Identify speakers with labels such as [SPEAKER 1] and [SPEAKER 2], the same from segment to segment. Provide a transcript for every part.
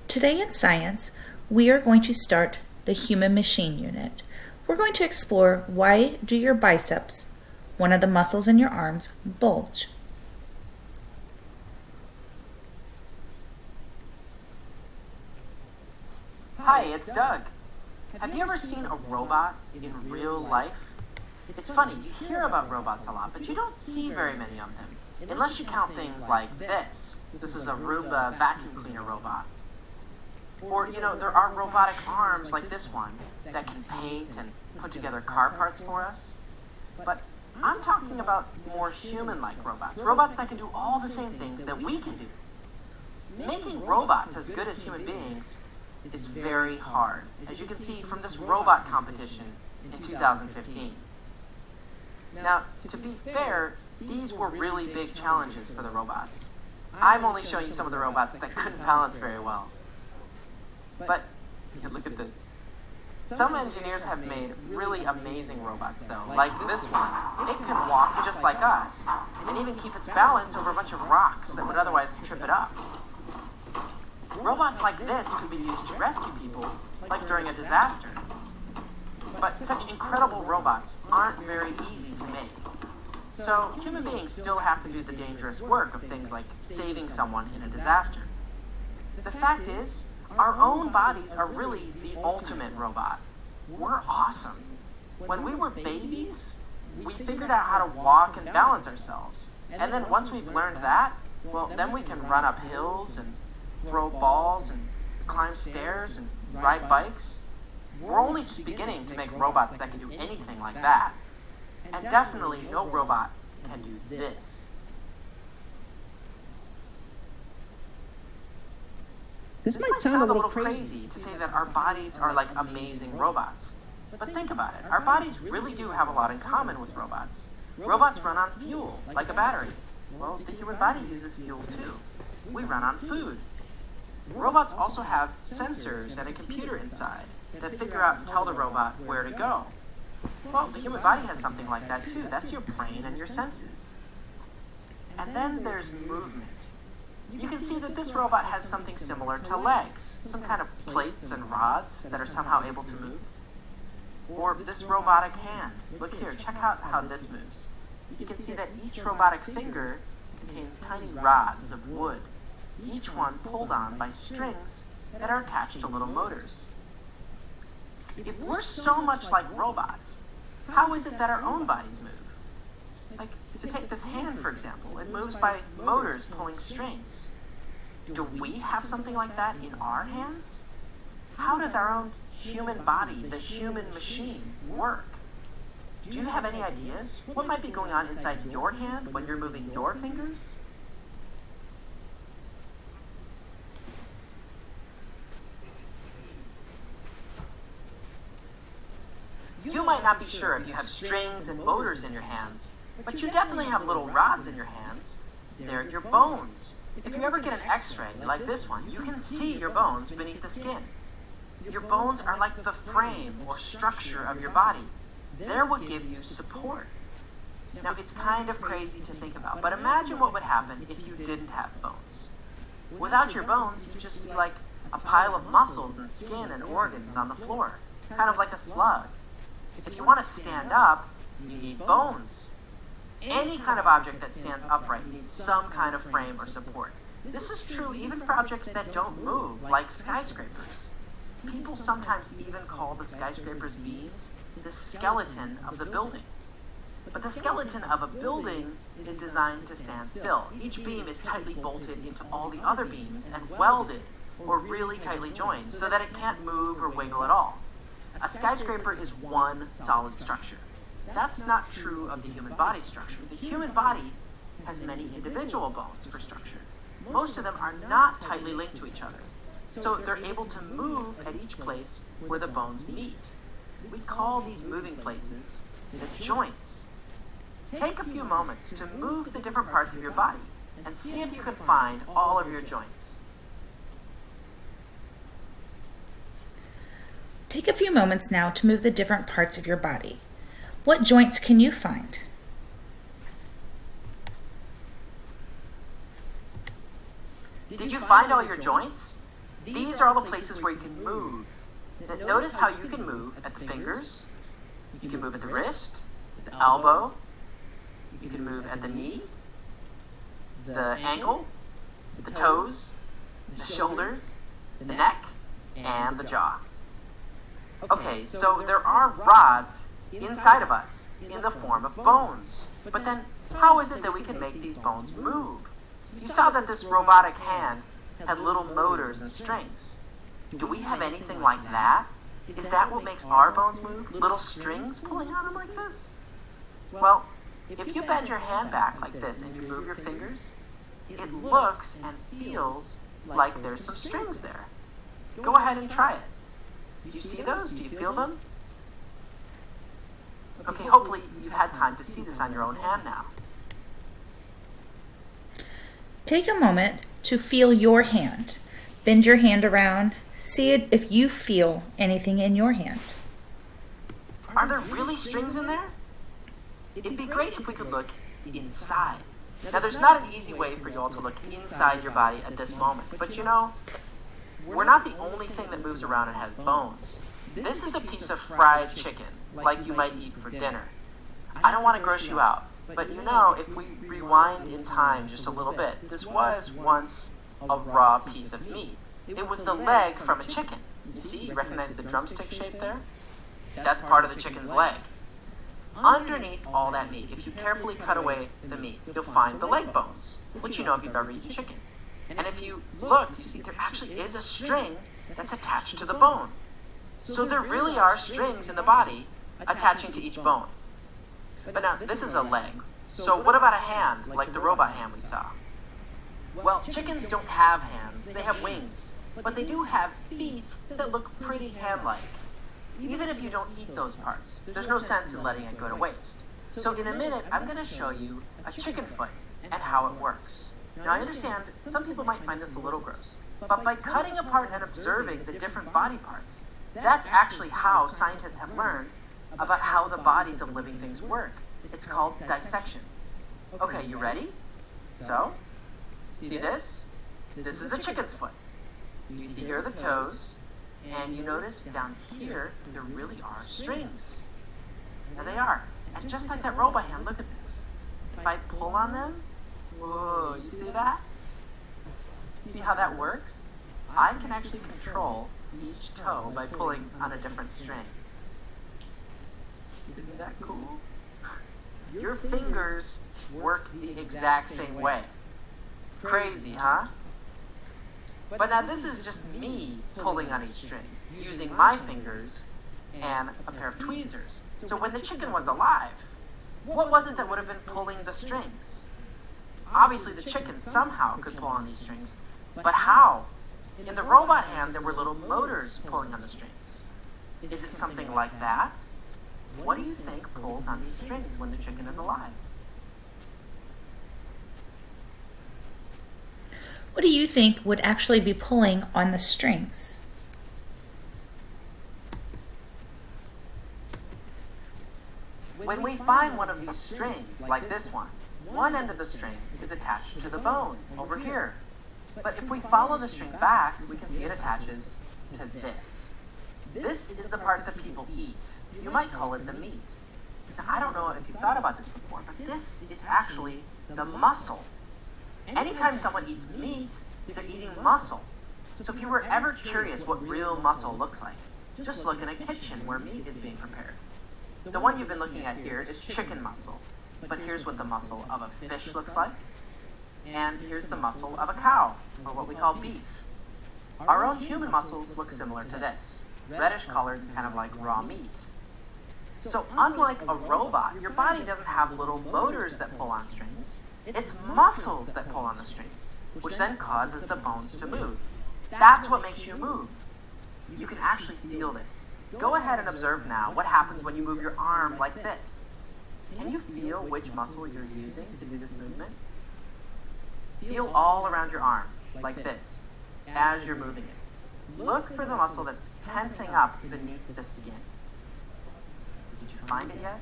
[SPEAKER 1] Today in science, we are going to start the human machine unit. We're going to explore why do your biceps, one of the muscles in your arms, bulge.
[SPEAKER 2] Hi, it's Doug. Have you ever seen a robot in real life? It's funny, you hear about robots a lot, but you don't see very many of them, unless you count things like this. This is a Roomba vacuum cleaner robot. Or, there are robotic arms like this one that can paint and put together car parts for us. But I'm talking about more human-like robots, robots that can do all the same things that we can do. Making robots as good as human beings is very hard, as you can see from this robot competition in 2015. Now, to be fair, these were really big challenges for the robots. I'm only showing you some of the robots that couldn't balance very well. But, look at this. Some engineers have made really amazing robots though, like this one. It can walk just like us, and even keep its balance over a bunch of rocks that would otherwise trip it up. Robots like this could be used to rescue people, like during a disaster. But such incredible robots aren't very easy to make. So human beings still have to do the dangerous work of things like saving someone in a disaster. The fact is, our own bodies are really the ultimate robot. We're awesome. When we were babies, we figured out how to walk and balance ourselves. And then once we've learned that, well, then we can run up hills and throw balls and climb stairs and ride bikes. We're only just beginning to make robots that can do anything like that. And definitely no robot can do this.
[SPEAKER 3] This might sound a little
[SPEAKER 2] crazy to say that our bodies are like amazing robots. But think about it. Our bodies really do have a lot in common with robots. Robots run on fuel, like a battery. Well, the human body uses fuel too. We run on food. Robots also have sensors and a computer inside that figure out and tell the robot where to go. Well, the human body has something like that too. That's your brain and your senses. And then there's movement. You can see that this robot has something similar to legs, some kind of plates and rods that are somehow able to move. Or this robotic hand. Look here, check out how this moves. You can see that each robotic finger contains tiny rods of wood, each one pulled on by strings that are attached to little motors. If we're so much like robots, how is it that our own bodies move? Like, to take this hand, for example, it moves by motors pulling strings. Do we have something like that in our hands? How does our own human body, the human machine, work? Do you have any ideas? What might be going on inside your hand when you're moving your fingers? You might not be sure if you have strings and motors in your hands, but you definitely have little rods in your hands. They're your bones. If you ever get an x-ray like this one, you can see your bones beneath the skin. Your bones are like the frame or structure of your body. They're what give you support. Now, it's kind of crazy to think about, but imagine what would happen if you didn't have bones. Without your bones, you'd just be like a pile of muscles and skin and organs on the floor, kind of like a slug. If you want to stand up, you need bones. Any kind of object that stands upright needs some kind of frame or support. This is true even for objects that don't move, like skyscrapers. People sometimes even call the skyscraper's beams the skeleton of the building. But the skeleton of a building is designed to stand still. Each beam is tightly bolted into all the other beams and welded or really tightly joined so that it can't move or wiggle at all. A skyscraper is one solid structure. That's not true of the human body structure. The human body has many individual bones for structure. Most of them are not tightly linked to each other, so they're able to move at each place where the bones meet. We call these moving places the joints. Take a few moments to move the different parts of your body and see if you can find all of your joints.
[SPEAKER 1] Take a few moments now to move the different parts of your body. What joints can you find?
[SPEAKER 2] Did you find all your joints? These are all the places where you can move. Now, notice how you can move at the fingers, you can move at the wrist, the elbow, you can move at the knee, the ankle, the toes, the shoulders, the neck, and the jaw. Okay, so there are rods inside of us in the form of bones. But then, how is it that we can make these bones move? You saw that this robotic hand had little motors and strings. Do we have anything like that? Is that what makes our bones move? Little strings pulling on them like this? Well, if you bend your hand back like this and you move your fingers, it looks and feels like there's some strings there. Go ahead and try it. Do you see those? Do you feel them? Okay, hopefully you've had time to see this on your own hand now.
[SPEAKER 1] Take a moment to feel your hand. Bend your hand around. See it if you feel anything in your hand.
[SPEAKER 2] Are there really strings in there? It'd be great if we could look inside. Now, there's not an easy way for you all to look inside your body at this moment, but you know, we're not the only thing that moves around and has bones. This is a piece of fried chicken, like you might eat for dinner. I don't want to gross you out, but you know, if we rewind in time just a little bit, this was once a raw piece of meat. It was the leg from a chicken. You see, you recognize the drumstick shape there? That's part of the chicken's leg. Underneath all that meat, if you carefully cut away the meat, you'll find the leg bones, which you know if you've ever eaten chicken. And if you look, you see there actually is a string that's attached to the bone. So there really are strings in the body attaching to each bone. But now, this is a leg. So what about a hand, like the robot hand we saw? Well, chickens don't have hands, they have wings. But they do have feet that look pretty hand-like. Even if you don't eat those parts, there's no sense in letting it go to waste. So in a minute, I'm going to show you a chicken foot and how it works. Now I understand some people might find this a little gross, but by cutting apart and observing the different body parts, that's actually how scientists have learned about how the bodies of living things work. It's called dissection. Okay, you ready? So, see this? This is a chicken's foot. You can see here are the toes, and you notice down here, there really are strings. There they are. And just like that robot hand, look at this. If I pull on them, whoa, you see that? See how that works? I can actually control each toe by pulling on a different string. Isn't that cool? Your fingers work the exact same way. Crazy, huh? But now this is just me pulling on each string, using my fingers and a pair of tweezers. So when the chicken was alive, what was it that would have been pulling the strings? Obviously the chicken somehow could pull on these strings, but how? In the robot hand, there were little motors pulling on the strings. Is it something like that? What do you think pulls on these strings when the chicken is alive?
[SPEAKER 1] What do you think would actually be pulling on the strings?
[SPEAKER 2] When we find one of these strings, like this one end of the string is attached to the bone over here. But if we follow the string back, we can see it attaches to this. This is the part that people eat. You might call it the meat. Now, I don't know if you've thought about this before, but this is actually the muscle. Anytime someone eats meat, they're eating muscle. So if you were ever curious what real muscle looks like, just look in a kitchen where meat is being prepared. The one you've been looking at here is chicken muscle, but here's what the muscle of a fish looks like, and here's the muscle of a cow, or what we call beef. Our own human muscles look similar to this, reddish colored, kind of like raw meat. So unlike a robot, your body doesn't have little motors that pull on strings. It's muscles that pull on the strings, which then causes the bones to move. That's what makes you move. You can actually feel this. Go ahead and observe now what happens when you move your arm like this. Can you feel which muscle you're using to do this movement? Feel all around your arm, like this, as you're moving it. Look for the muscle that's tensing up beneath the skin. Did you find it yet?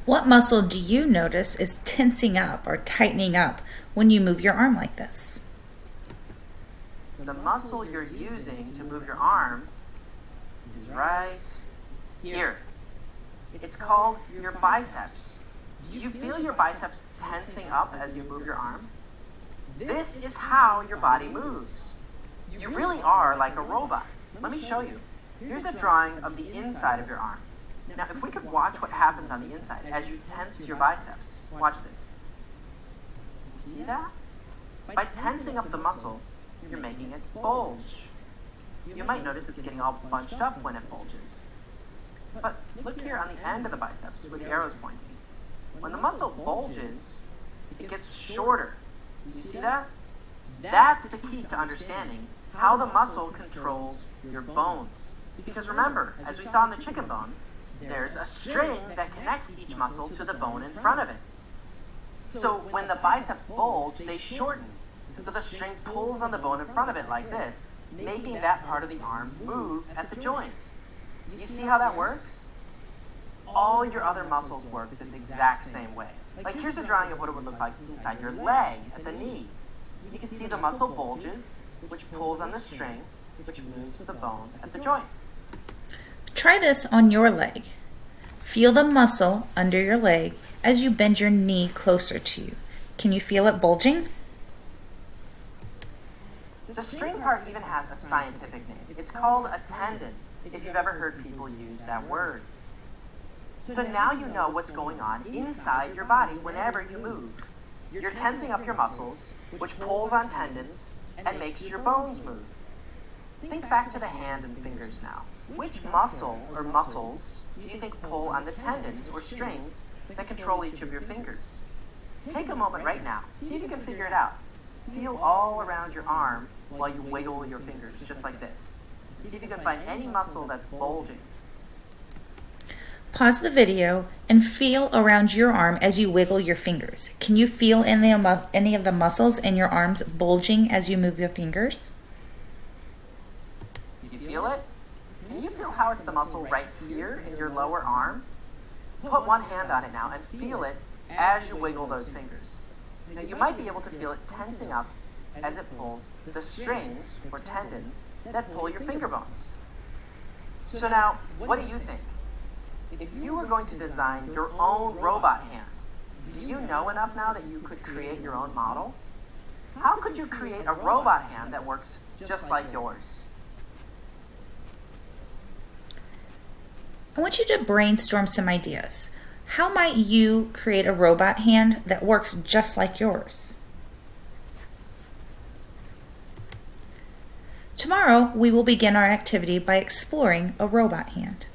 [SPEAKER 1] What muscle do you notice is tensing up or tightening up when you move your arm like this?
[SPEAKER 2] the muscle you're using to move your arm is right here. It's called your biceps. Do you feel your biceps tensing up as you move your arm? This is how your body moves. You really are like a robot. Let me show you. Here's a drawing of the inside of your arm. Now, if we could watch what happens on the inside as you tense your biceps. Watch this. See that? By tensing up the muscle, you're making it bulge. You might notice it's getting all bunched up when it bulges. But look here on the end of the biceps where the arrow's pointing. When the muscle bulges, it gets shorter. You see that? That's the key to understanding how the muscle controls your bones. Because remember, as we saw in the chicken bone, there's a string that connects each muscle to the bone in front of it. So when the biceps bulge, they shorten. So the string pulls on the bone in front of it like this, making that part of the arm move at the joint. You see how that works? All your other muscles work this exact same way. Like here's a drawing of what it would look like inside your leg at the knee. You can see the muscle bulges, which pulls on the string, which moves the bone at the joint.
[SPEAKER 1] Try this on your leg. Feel the muscle under your leg as you bend your knee closer to you. Can you feel it bulging?
[SPEAKER 2] The string part even has a scientific name. It's called a tendon, if you've ever heard people use that word. So now you know what's going on inside your body whenever you move. You're tensing up your muscles, which pulls on tendons and makes your bones move. Think back to the hand and fingers now. Which muscle or muscles do you think pull on the tendons or strings that control each of your fingers? Take a moment right now. See if you can figure it out. Feel all around your arm while you wiggle your fingers, just like this. See if you can find any muscle that's bulging.
[SPEAKER 1] Pause the video and feel around your arm as you wiggle your fingers. Can you feel any of the muscles in your arms bulging as you move your fingers?
[SPEAKER 2] Do you feel it? Can you feel how it's the muscle right here in your lower arm? Put one hand on it now and feel it as you wiggle those fingers. Now you might be able to feel it tensing up as it pulls the strings or tendons that pull your finger bones. So now, what do you think? If you were going to design your own robot hand, do you know enough now that you could create your own model? How could you create a robot hand that works just like yours?
[SPEAKER 1] I want you to brainstorm some ideas. How might you create a robot hand that works just like yours? Tomorrow, we will begin our activity by exploring a robot hand.